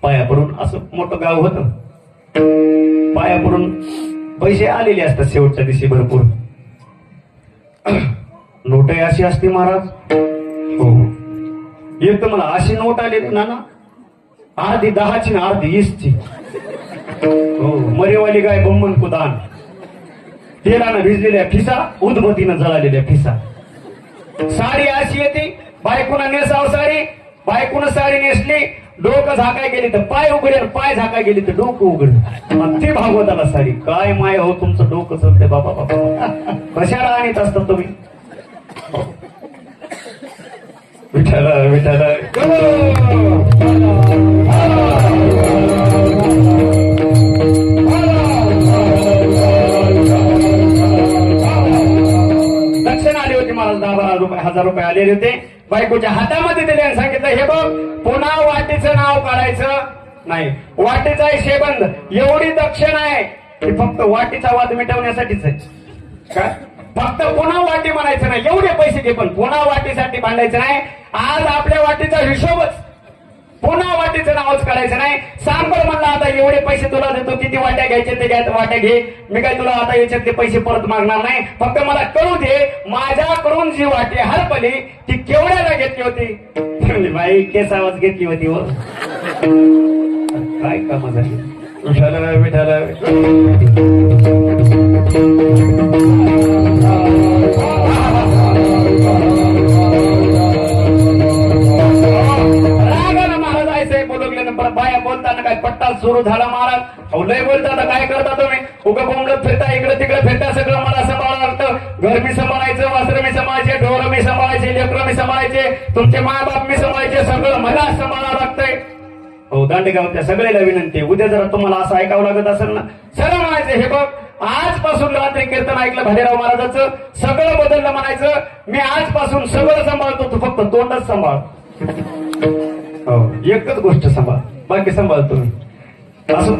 पाया पडून, असं मोठं गाव होतं, पाया पडून पैसे आलेले असतात शेवटच्या दिवशी भरपूर. नोटही अशी असते महाराज. हो, एक तर मला अशी नोट आलेली नाना, अर्धी 10ची ना अर्धी 20ची. हो, मरेवाली गाय बम्मन कुदान, तेलानं भिजलेल्या फिसा, उदबत्तीनं जळालेल्या फिसा. साडी अशी येते, बायकोनं नेसाव साडी, बायकोनं साडी नेसली, डोकं झाकाय गेली तर पाय उघडे, पाय झाकाय गेली तर डोकं उघड. ते भागवताला साडी. काय माय हो तुमचं डोकं चलते बाबा बाबा, कशाला आणत असता तुम्ही. विठाला विठाला दक्षिण आली होती महाराज. 10-12 रुपये 1000 रुपये आलेले होते, बायकोच्या हातामध्ये दिले आणि सांगितलं हे बघ पुन्हा वाटीचं नाव काढायचं नाही, वाटीचा शेबंद एवढी दक्षिण आहे की फक्त वाटीचा वाद मिटवण्यासाठीच आहे. काय फक्त पुन्हा वाटी म्हणायचं नाही, एवढे पैसे घे पण पुन्हा वाटीसाठी भांडायचं नाही. आज आपल्या वाटीचा हिशोबच, पुन्हा वाटीचं नावच काढायचं नाही. सांग बरं म्हणलं आता एवढे पैसे तुला देतो, किती वाट्या घ्यायचे ते वाट्या घे, मी काय तुला आता याच्यातले पैसे परत मागणार नाही, फक्त मला कळू दे माझ्याकडून जी वाटी हरपली ती केवढ्याला घेतली होती. बाई केसावच घेतली होती. व काय काम झाली. विठाला विठाला बाया बोलताना काय पट्टा सुरू झाला महाराज. लय बोलता काय करता तुम्ही, उगं बोंबलत फिरता, इकडे तिकडे फिरता, सगळं मला सांभाळावं लागतं. घर मी सांभाळायचं, वासर मी सांभाळायचे, ढोर मी सांभाळायचे, लेकरं मी सांभाळायचे, तुमचे मायबाप मी सांभाळायचे, सगळं मला सांभाळावं लागतंय. हो, दांडेगावच्या सगळ्याला विनंती, उद्या जरा तुम्हाला असं ऐकावं लागत असेल ना, सरळ म्हणायचं हे बघ आजपासून रात्री कीर्तन ऐकलं भालेराव महाराजाचं, सगळं बदललं म्हणायचं. मी आजपासून सगळं सांभाळतो, तू फक्त तोंडच सांभाळ. हो, एकच गोष्ट सांभाळ, बाकी सांभाळ तुम्ही. असं